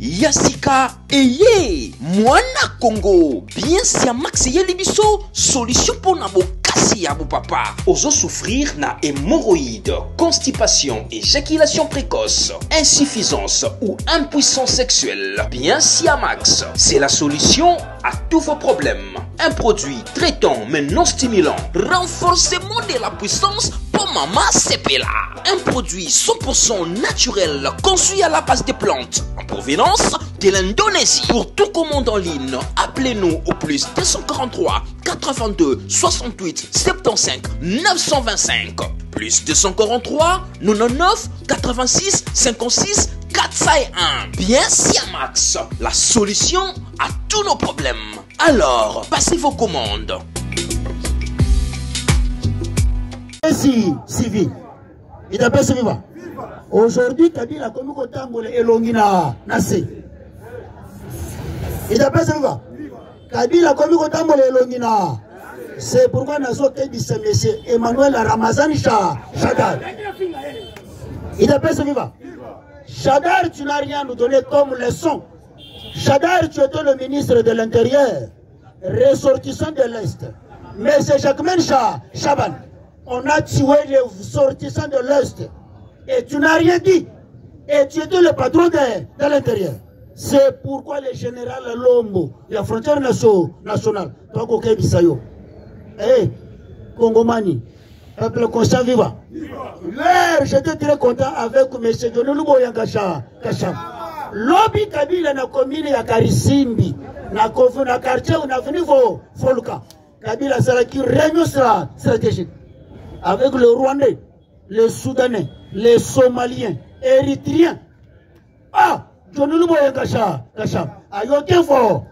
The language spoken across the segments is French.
Yassika eye Mwana Congo bien si a max yelibiso solution pour nabo kasi ya papa. Oso souffrir na hémorroïdes, constipation, éjaculation précoce, insuffisance ou impuissance sexuelle. Bien si a max, c'est la solution à tous vos problèmes. Un produit traitant mais non stimulant, renforcement de la puissance pour maman Sepela. Un produit 100% naturel conçu à la base des plantes en provenance de l'Indonésie. Pour tout commande en ligne, appelez-nous au plus 243 82 68 75 925 plus 243 99 86 56 401. Bien Siamax, la solution à tous nos problèmes. Alors, passez vos commandes. Merci, civil. Il a pas ce vivant. Aujourd'hui, Kabila a commis autant de Elongina Nassé. Il a pas ce vivant. Kabila a commis autant de Elongina. C'est pourquoi nous avons dit ce monsieur Emmanuel Ramazani Chadar. Il a pas ce vivant. Chadar, tu n'as rien à nous donner comme leçon. Chadar, tu étais le ministre de l'Intérieur, ressortissant de l'Est. Mais c'est Jacquemin Chaban. On a tué les sortissants de l'Est. Et tu n'as rien dit. Et tu étais le patron de l'Intérieur. C'est pourquoi le général Lombo, la frontière nationale, toi, Koké Bissayo, Congomani, peuple conscient vivant. Hier, j'étais très content avec M. Djonoulubo Yankacham. Lobby Kabila na commune ya Karisimbi, na quartier où na venu Foluka. Kabila sera qui réunion stratégique. Avec le Rwandais, les Soudanais, les Somaliens, Érythréens. Ah, Djonoulubo Yankacham. A eu aucune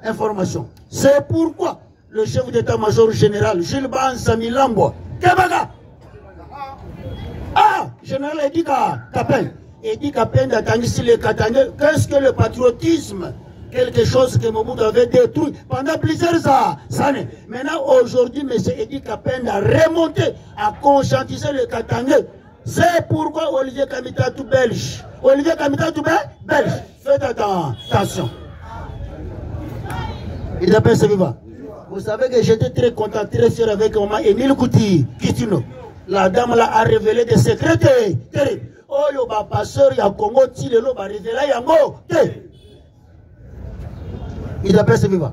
information. C'est pourquoi le chef d'état-major général, Jules Bansami Lambo, Kebaga. Ah, général Edi Kapel. Edi Kapel d'Atangisi les Katangais. Qu'est-ce que le patriotisme? Quelque chose que Mobutu avait détruit pendant plusieurs années. Maintenant, aujourd'hui, M. Edi Kapel a remonté, à conscientiser les Katangais. C'est pourquoi Olivier Kamitatou belge. Olivier Kamitatou belge. Faites attention. Il appelle ce vivant. Vous savez que j'étais très content, très sûr avec maman Émile Kitino. La dame là a révélé des secrets terribles. Oh, le passeur, il y a Congo, il a révélé Yango. Il appelle ce vivant.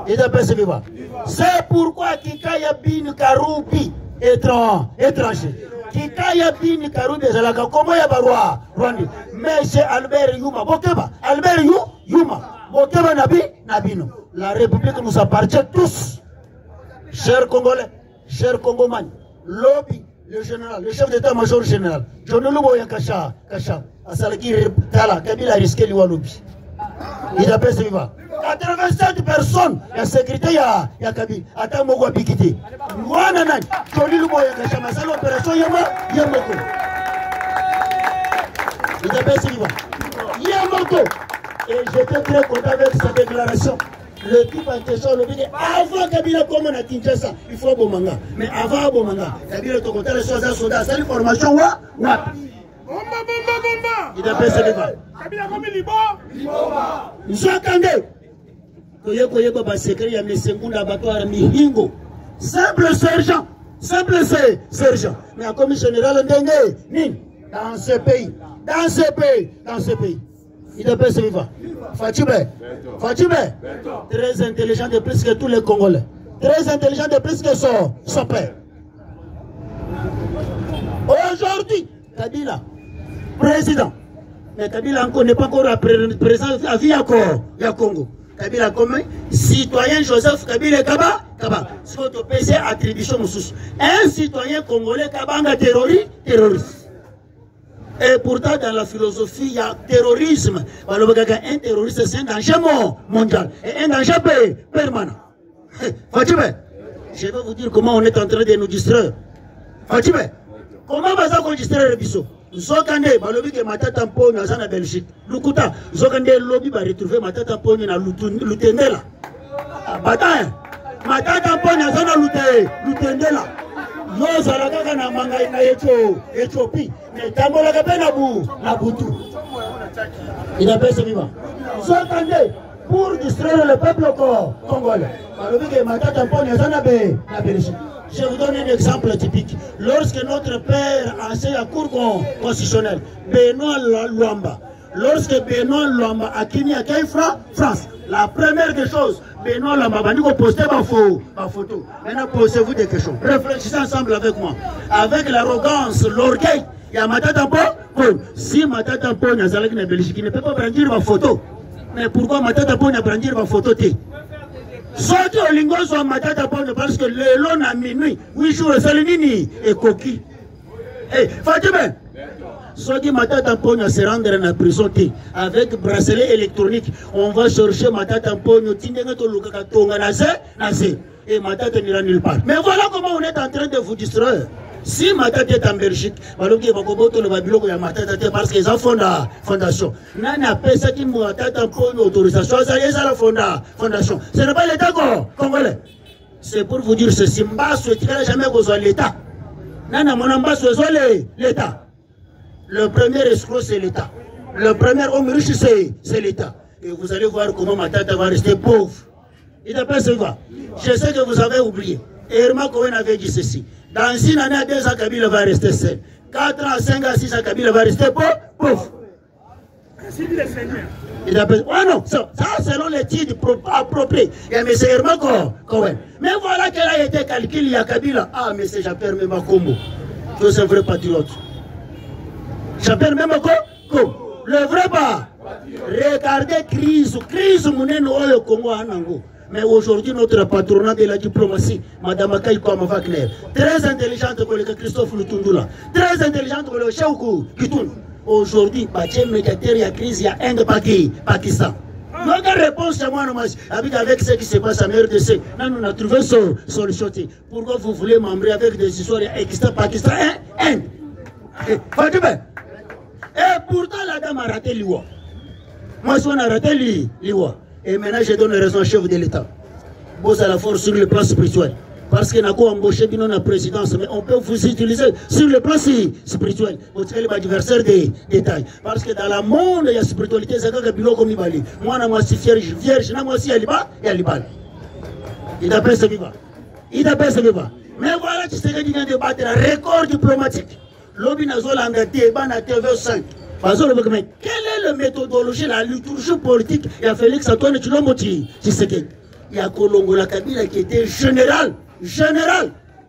Il appelle ce vivant. C'est pourquoi Kikaya Bin Karoubi étranger. Kikaya Bin Karoubi des Alaka, comment il y a Barwa Rwanda. Mais c'est Albert Yuma. Bokeba. Albert Yuma. Bokeba Nabino. La République nous appartient tous. Chers Congolais, chers Congomani, lobby, le général, le chef d'état-major général, Djonoulubo Yankacham, Asalaki Tala, Kabila a risqué l'Iwaloubi. Il appelle ce vivant. 87 personnes, la sécurité, il y a Kabila. Attends, Mogwa Bikiti. Mouananan, Djonoulubo Yankacham, c'est l'opération Yamoko. Il appelle ce vivant. Yamoko. Et j'étais très content avec sa déclaration. Le type en question le dit avant Kabila comme on a Kinshasa, il faut Bomanga. Mais avant Bomanga, Kabila to côté les soldats, c'est une formation wa. Bomba. Il appelle ce débat. Kabila comme Libo. Nous attendez. Koye baba secret ya Mesengunda abattoir Mihingo. Simple sergent. Mais à commis général Ndenge, dans ce pays. Il appelle ce vivant. Fatibé. Très intelligent de plus que tous les Congolais. Très intelligent de plus que son père. Aujourd'hui, Kabila, président. Mais Kabila n'est pas encore présent à vie encore. Il y a Congo. Kabila comme citoyen Joseph Kabila Kaba. Ce qu'on peut payer attribution. Un citoyen congolais Kabanga terroriste. Et pourtant, dans la philosophie, il y a terrorisme. Un terroriste, c'est un danger mondial et un danger permanent. Fatibé, je vais vous dire comment on est en train de nous distraire. Fatibé, comment on va distraire le biseau? Zokande, balobi que matata mponi aza na Belgique. Lukuta, zokande lobby va retrouver matata mponi na Lutendela. Bataille, matata mponi aza na Lutendela. Yo zalaka na mangai na Éthiopie. Mais tambola ka pe na butu. Il appelle ce vivant. Vous entendez? Pour distraire le peuple congolais. Je vous donne un exemple typique. Lorsque notre père enseigne à cour constitutionnelle, Benoît Luamba, lorsque Benoît Luamba a quitté à France, la première des choses, Benoît Luamba va nous poster ma photo. Maintenant, posez-vous des questions. Réfléchissez ensemble avec moi. Avec l'arrogance, l'orgueil, il y a Matata Pon. Si Matata Pon a Zalek na Belgique, il ne peut pas brandir ma photo. Mais pourquoi Matata Pon a brandir ma photo? Sorti au lingo sur Matata Pon parce que le long à minuit, 8 jours, Salinini et Koki. Eh, Fatima, sorti Matata Pon à se rendre en prison avec bracelet électronique. On va chercher Matata Pon, et Matata n'ira nulle part. Mais voilà comment on est en train de vous distraire. Si Matata est en Belgique, parce qu'ils ont fondation. Nana pesa qui Matata pour une autorisation, ça y est, ça la fondation. Ce n'est pas l'État congolais. C'est pour vous dire ceci, Mbasso, tu n'as jamais besoin de l'État. Nana, mon ambasso, l'État. Le premier escroc, c'est l'État. Le premier homme riche, c'est l'État. Et vous allez voir comment Matata va rester pauvre. Il t'appelle ce gars. Je sais que vous avez oublié. Et Irma Cohen avait dit ceci. Dans une année à 2 ans, Kabila va rester seul. 4 ans, 5 ans, 6 ans, Kabila va rester pauvre. Il appelle. Oh non, ça selon l'étude appropriée. Il y a M. Irma Cohen. Mais voilà qu'elle a été calculée, il y a Kabila. Ah, M. Jean-Pierre Memakombo. C'est un vrai patriote. Jean-Pierre Memakombo. Le vrai pas. Regardez crise mouneno au Congo en Ango. Mais aujourd'hui, notre patronat de la diplomatie, Mme Akaïkouama Wagner, très intelligente comme le Christophe Lutundula, très intelligente comme le Chaukou Kitoun. Aujourd'hui, il y a crise, il y a Inde, Pakistan. Notre réponse, c'est moi, avec ce qui se passe en RDC, nous avons trouvé une solution. Pourquoi vous voulez m'embrer avec des histoires Pakistan, Inde? Et pourtant, la dame a raté l'Iwa. Moi, si on a raté l'Iwa. Et maintenant, je donne raison au chef de l'État. Bon, à la force sur le plan spirituel. Parce qu'il n'a pas embauché bien la présidence, mais on peut vous utiliser sur le plan spirituel. Vous êtes l'adversaire des détails. Parce que dans le monde, il y a spiritualité, c'est comme le comme Ibali. Moi, je suis vierge, moi aussi, il y a l'Ibali. Il appelle ce vivant. Mais voilà, tu sais qu'il y a un débat, un record diplomatique. L'Obi Nazola en débat à TV5. Mais quelle est la méthodologie, la liturgie politique? Il y a Félix Antoine Tshilombo Tshisekedi. Il y a Kolongo la Kabila qui était général,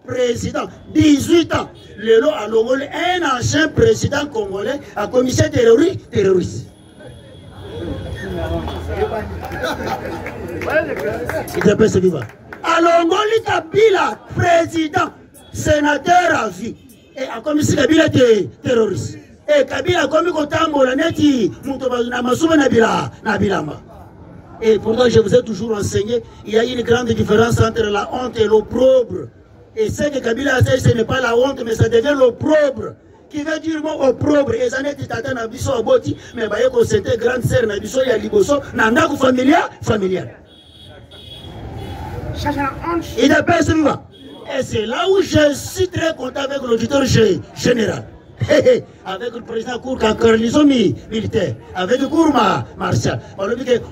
président, 18 ans. Le lot à Longolé, un ancien président congolais à commissaire terroriste. Il s'appelle ce vivant. À Longolé Kabila, président, sénateur à vie. Et à commissaire Kabila terroriste. Et Kabila comme Kotambola neti Moutoba Masuma Nabilama. Et pourtant je vous ai toujours enseigné, il y a une grande différence entre la honte et l'opprobre. Et ce que Kabila a fait, ce n'est pas la honte, mais ça devient l'opprobre. Qui veut dire moi opprobre. Et ça n'est pas tata Nabiso Aboti, mais Bayeko c'était grande sœur Nabiso Yaliboso, Nandaku familial. Il appelle ce vivant. Et c'est là où je suis très content avec l'auditeur général. Avec le président Cour garnison militaire, avec le cours martial.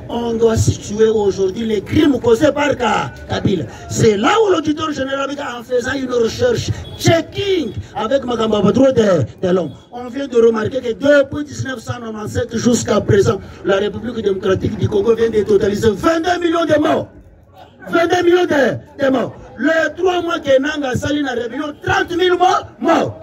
On doit situer aujourd'hui les crimes causés par Kabila. C'est là où l'auditeur général, en faisant une recherche, checking avec Magamba Badro de l'homme, on vient de remarquer que depuis 1997 jusqu'à présent, la République démocratique du Congo vient de totaliser 22 millions de morts. 22 millions de morts. Les 3 mois que Nanga Saline a révélé 30 000 morts.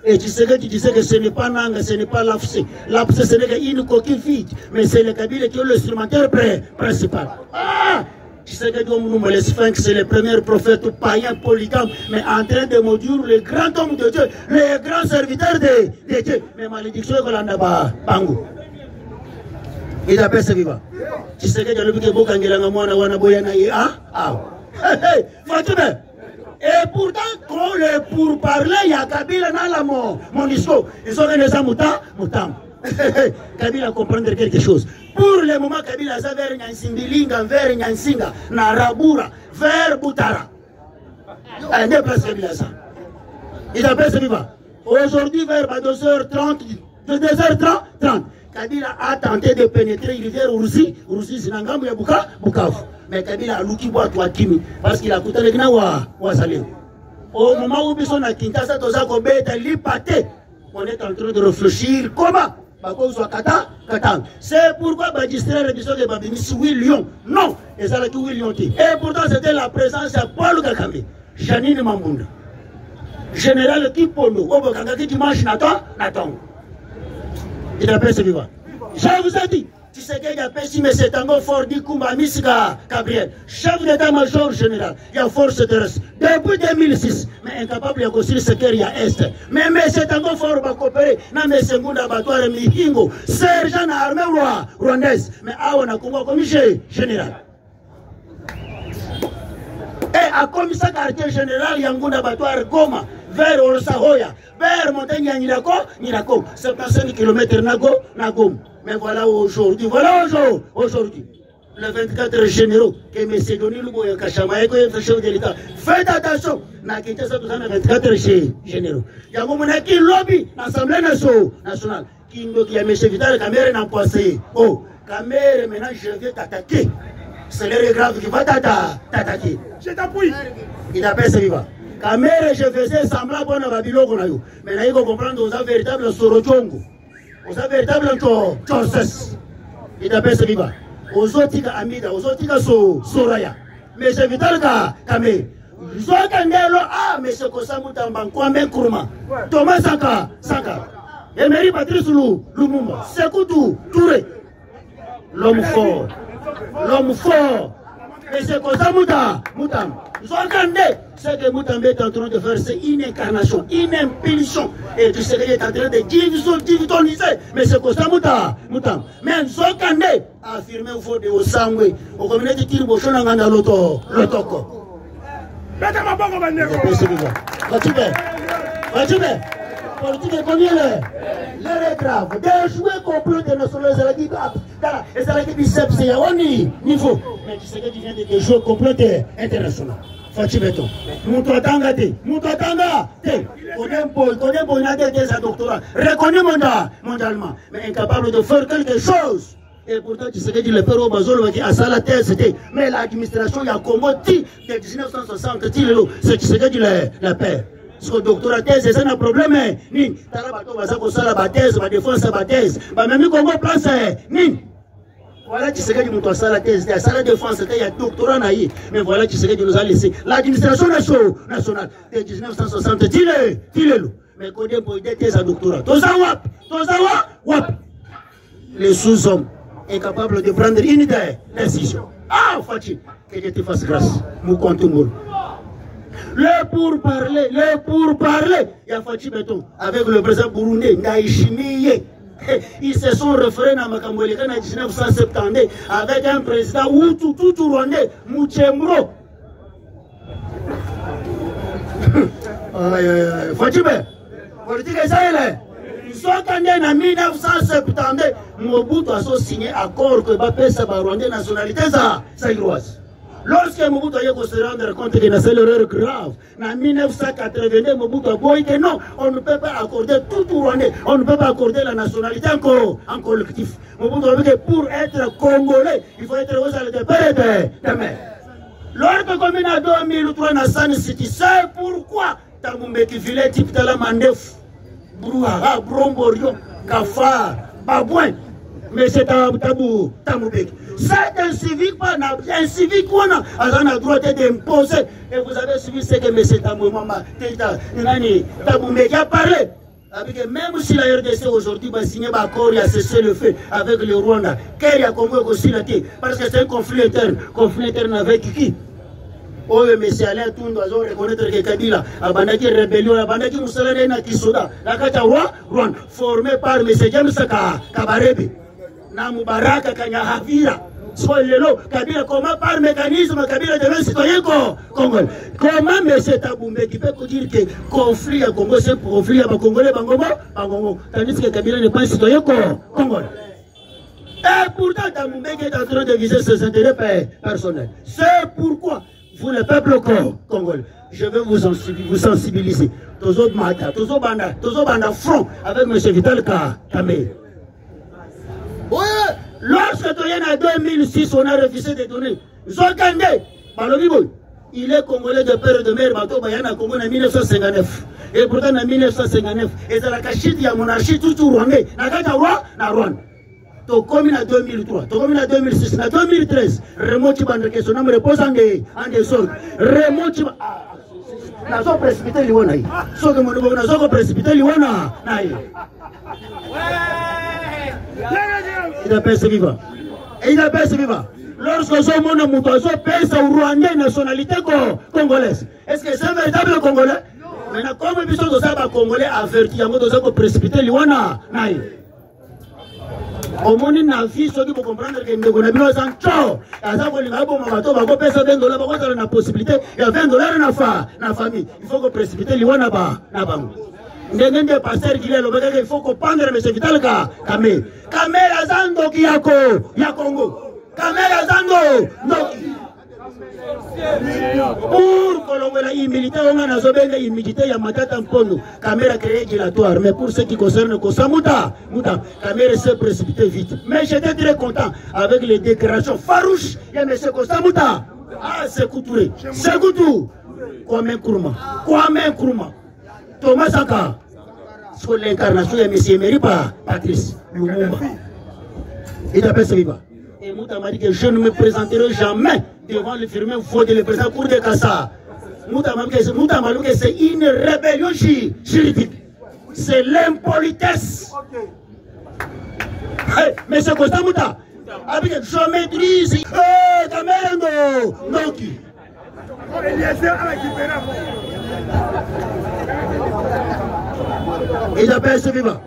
Et tu sais que ce n'est pas Nanga, ce n'est pas l'AFC. L'AFC, ce n'est qu'une coquille vide. Mais c'est le Kabila qui est l'instrumentaire principal. Ah! Tu sais que les Sphinx, c'est le premier prophète païen polygame, mais en train de maudire le grand homme de Dieu, le grand serviteur de Dieu. Mais malédiction, c'est qu'on a Bango. Il appelle ce vivant. Tu sais que tu as le but de Bokangela, Wana Boyana, Fatima. Et pourtant, pour parler, il y a Kabila dans la MONUSCO. Ils ont des Moutam. Kabila comprendre quelque chose. Pour le moment, Kabila a vers Nyansimbilinga, vers Nyansinga, Narabura, vers Boutara. Il y a place Kabila ça. Il appelle ce vivant. Aujourd'hui, vers 2h30, Kabila a tenté de pénétrer rivière Urusi Zinangambo ya Bukavu. Mais Kabila a louki boîte wa Kimi parce qu'il a coûté le gna wa salé. Au moment où Bisson a Kinshasa toza ko beta lipate, on est en train de réfléchir comment c'est pourquoi magistrat Bisson de Babimisi 8 lions. Non, et ça a tout 8 lions. Et pourtant c'était la présence de Paul Kagame, Janine Mambounda. Général Kipondo, Obokanga qui dimanche Nathan. Il appelle ce vivant. Je vous ai dit, tu sais qu'il y a Pessi, mais c'est un fort du Kumba Misika Gabriel, chef d'état-major général, il y a force terrestre, depuis 2006, mais incapable de construire ce qu'il y a Est. Mais c'est un fort va coopérer, non mais c'est un abattoir Mihingo, sergent armée rwandaise, mais on a commissaire général. Et à commissaire quartier général, il y a un abattoir Goma, vers Orosahoya, vers montagne Nirako, 75 km Nagom. Mais voilà aujourd'hui, le 24 généraux, que M. Denis Luboya Kachamaye, le chef de l'État, faites attention, n'a quitté ça 24 généraux. Il y a un qui lobby l'Assemblée nationale, qui a M. Vital Kamere n'a pas essayé. Oh, Kamere maintenant je vais t'attaquer. C'est l'heure grave qui va t'attaquer. Je t'appuie. Il appelle ce vivant. Kamere, je faisais semblant pour la Babylone. Mais là, il faut comprendre aux véritables Sorojongo. Aux véritables Chorses. Il appelle ce vivant. Aux autres Amida, aux autres Soraya. Mais c'est vital Kamere. Zokandelo, mais c'est comme ça, Moutamba, Kwame Kourma. Thomas Sanka. Emery Patrice Lumumba. Sekoutou Touré. L'homme fort. Et c'est comme ça, Moutam. Ce que Moutam est en train de faire, c'est une incarnation, une impulsion. Et tu sais qu'il est en train de diviniser. Mais c'est comme ça, Moutam. Mais Zokande a affirmé au fond de Osangwe, au communauté de Tirbochon, dans l'Otoko. Va-tu faire politique est combien l'heure est grave. D'échouer complot de nationalisme, et ça a été biceps, c'est à un niveau. Mais tu sais que tu viens de jouer complot international. Fati Beton. Moutouatanga, Kodempo, il a des doctorats. Reconnu mondialement, mais incapable de faire quelque chose. Et pourtant, tu sais que le père Obazolo qui a ça la thèse, c'était. Mais l'administration, il y a Komoti de 1960, c'est tu sais que la paix. Parce que le doctorat thèse, c'est un problème. Ni, Tarabato, Bazako, la thèse, la défense, la thèse. Même Congo place, ni. Voilà, tu sais que tu montes ça la thèse, il y a la défense, il y a doctorat naïf. Mais voilà, tu sais que tu nous as laissé. L'administration nationale de 1960, dis-le. Mais quand on a des thèses à doctorat, wap. Les sous-hommes incapables de prendre une décision. Ah, Fati, que je te fasse grâce. Mou compte moule. Le pourparler, il y a Fati Beton avec le président burundais, Ndaïchimiye. Ils se sont référés à Makambouélika en 1970 avec un président tout rwandais, Mouchembro. Fati Beton, politique est ça, en 1970, Mobutu a signé accord que Bapesa Rwandais nationalité zaïroise. Lorsque Mobutu a se rendre compte qu'il y a une erreur grave, en 1982, Mobutu a dit que non, on ne peut pas accorder tout Rwandais, on ne peut pas accorder la nationalité en collectif. Mobutu a dit que pour être Congolais, il faut être aux alliés de père et de mère. Lors de commune à 2003, dans San City, c'est pourquoi Tamumbe qui filait type de la Mandef. Brouhaha, Bromborion, Kafar, Babouin, mais c'est tabou, Tamoubek. C'est un civique, un civique, on a le droit d'imposer. Et vous avez suivi ce que M. Tamoubek a parlé. Avec, même si la RDC aujourd'hui va signer un accord et a cessé le feu avec le Rwanda, qu'il y a Congo aussi là, parce que c'est un conflit interne avec qui? Oh, mais c'est Alain Toun doit reconnaître que Kabila a bandaki rébellion, a bandaki Moussalane na Kisoda, la Katawa, Rwanda, formé par M. James Kabarebe, Namubaraka Kanyahavira, soit le lot, Kabila, comment par mécanisme, Kabila devient citoyen congolais. Comment M. Taboumbe qui peut dire que conflit à Congo, c'est conflit à Congolais, Bangomo, tandis que Kabila n'est pas citoyen congolais. Et pourtant, Taboumbe est en train de viser ses intérêts personnels. C'est pourquoi. Vous, le peuple congolais, je vais vous sensibiliser. Tozo Banda front avec M. Vital Kamere. Oui, lorsque tu es en 2006, on a refusé de donner. Zokande, il est congolais de père et de mère, Bato Bayana Congo en 1959. Et pourtant en 1959, et c'est la cachette, il y a monarchie tout rwandais. Nakata roi, na Rwanda. To commune en 2003, to commune en 2006, en 2013, Raymond Chibandeke, son nom repose en dessous. Raymond Chibandeke. Nazo précipité Liwana. So que mon nouveau Nazo précipité Liwana. Il appelle ce vivant. Il appelle ce vivant. Lorsque ce monde moutoiseau pèse au Rwandais nationalité congolaise. Est-ce que c'est un véritable Congolais? Maintenant, comme il faut que Congolais averti, il y a un précipité Liwana. Au monde na vie ceux qui vont comprendre que nous avons besoin de ça. Ça veut dire que bateau va ko pesa $20 ba ko na possibilité il y a $20 na famille. Il faut que précipiter liwana ba na bango. Ndenge pasteur qui est le il faut que prendre monsieur Vital Kamé. Kamé azando ki yako ya Congo. Kamé azando ndoki. Pour que la humilité, on a besoin humilité, il y a Matata Mpondo. Caméra créée dilatoire, mais pour ce qui concerne Kosamuta, caméra s'est précipitée vite. Mais j'étais très content avec les déclarations farouches. Il y a M. Kosamuta. Ah, c'est Koutouré. C'est Koutou. Kwame Nkrumah. Thomas Sankara. Sur l'incarnation, il y a M. Emery Patrice Lumumba. Il appelle ce vivant. Et Mouta m'a dit que je ne me présenterai jamais devant le firmin faute le président Cour de Kassa. Mouta m'a dit que c'est une rébellion juridique. C'est l'impolitesse. Mais c'est Costa Mouta. Avec je maîtrise. Camerendo. Donc. Il appelle ce vivant.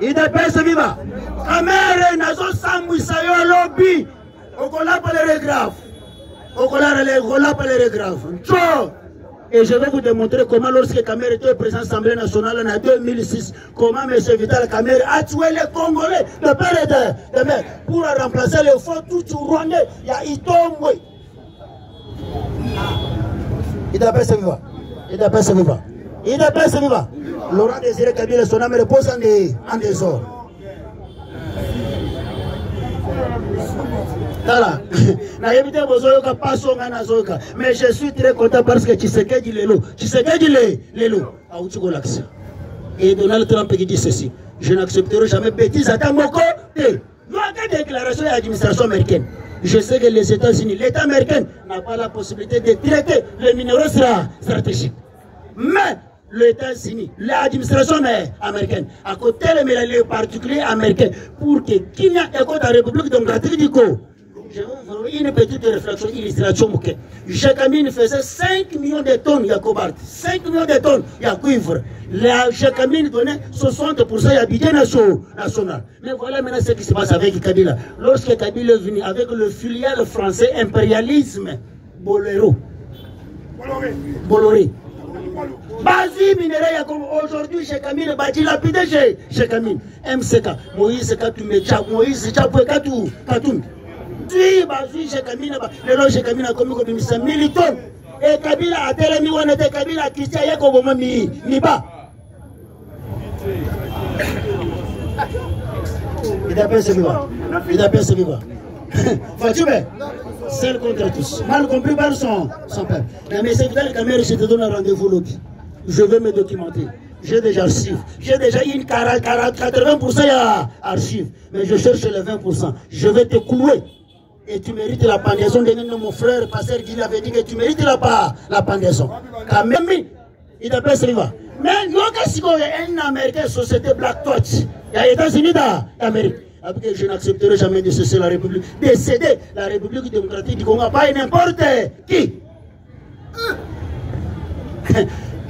Il appelle ce vivant. Camère nazo samwisa yo lobby. Okola palere grave. Okola palere grave. Et je vais vous démontrer comment lorsque Kamere était président de l'Assemblée nationale en 2006, comment M. Vital Kamere a tué les Congolais de père et de mère pour remplacer le fond tout rwandais. Il y a Itombwe. Il appelle ce vivant. Il appelle ce vivant. Il appelle ce vivant. Laurent Désiré Kabila, son âme repose en désordre. Voilà. Mais je suis très content parce que Tshisekedi Lelo. Et Donald Trump qui dit ceci. Je n'accepterai jamais bêtise à ta côté. Il y a des déclarations de l'administration américaine. Je sais que les États-Unis, l'État américain n'a pas la possibilité de traiter les minéraux stratégiques. Mais les États-Unis, l'administration américaine, à côté les particuliers américains, pour que Kenya écoute la République démocratique du Congo. Je vais vous faire une petite réflexion, illustration. Jacamine faisait 5 millions de tonnes de cobalt, 5 millions de tonnes de cuivre. La Jacamine donnait 60% de budget national. Mais voilà maintenant ce qui se passe avec Kabila. Lorsque Kabila est venu avec le filial français impérialisme, Bolloré. Basi minerai comme aujourd'hui chez Camille, bâti lapidé chez Camille. MCK, Moïse Katumecha, Moïse Chapoué Katoum. Tu basi chez Camille, le long chez Camille a commis comme 1000 tonnes. Et Kabila a télé on était Kabila Christian Yakobo Miba. Il appelle ce vivant. Il appelle ce vivant. Fatime, seul contre tous. Mal compris par son père. Mais c'est vrai que je te donne un rendez-vous lobby. Je vais me documenter. J'ai déjà archives. J'ai déjà une 80% d'archives. Mais je cherche les 20%. Je vais te clouer. Et tu mérites la pendaison. Mon frère, pasteur Guy avait dit que tu mérites la pendaison. Quand même, il appelle ce vivant. Mais il y a un Américain, société Black Touch. Il y a les États-Unis d'Amérique. Après, je n'accepterai jamais de cesser la République, de céder la République démocratique du Congo, pas n'importe qui.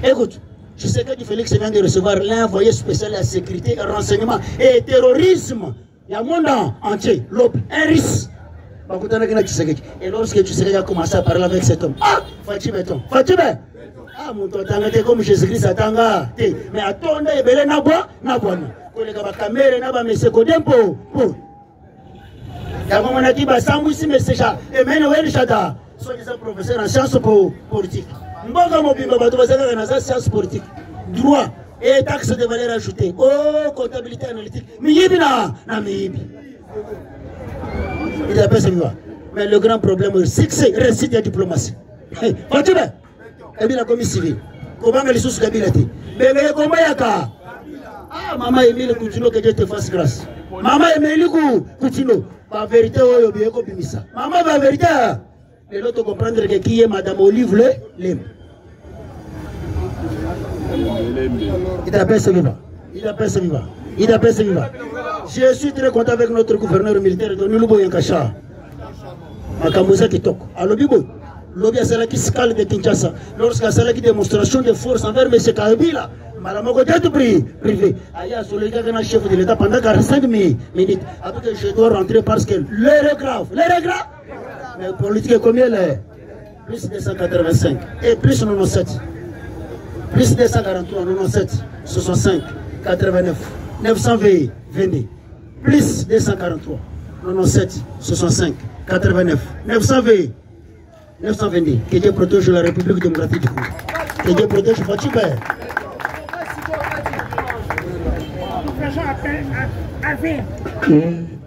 Écoute, je sais que Félix vient de recevoir l'envoyé spécial à la sécurité et renseignement et terrorisme. Il y a un monde entier, un risque. Et lorsque tu serais commencé à parler avec cet homme, ah, Fatime, ah, mon tour, comme Jésus-Christ, attends, mais attendez, il y a la caméra n'a pas mis ce code pour. Il y a un qui va s'emboucher, mais c'est ça. Et maintenant, il y a soi-disant professeur en sciences politiques. Mboga mobimba bato bazaka na sciences politiques. Droit et taxes de valeur ajoutée. Oh, comptabilité analytique. Miyibi na miyibi. Il appelle ce vivant. Mais le grand problème, c'est que c'est réussite de la diplomatie. Fatime, et bien la commission civile. Comment les sous Kabila été? Mais comment y a qu'à? Ah, maman Emile Koutino, que Dieu te fasse grâce. Maman Emile Koutino, la vérité, oh, bien comme ça. Maman, la vérité, et l'autre comprendre que qui est Madame Olive Lem. Il appelle ce vivant. Il appelle ce vivant. Il appelle ce vivant. Je suis très content avec notre gouverneur militaire de Nulubo Yankasha. Makamouza qui toque. Alors, Bibo, l'objet c'est la qui scale de Kinshasa. Lorsqu'il y a une démonstration de force envers M. Kabila, Malamoko d'être privé. Aya, sur le gars qui est chef de l'État pendant 45 minutes. Après que je dois rentrer parce que l'heure est grave. L'heure est grave. Mais politique est combien là? Plus 285. Et plus 97. Plus 243, 97, 65, 89, 920, 22. Plus 243, 97, 65, 89, 920, 922. Que Dieu protège la République démocratique du Congo. Que Dieu protège Fatime.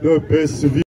Le PS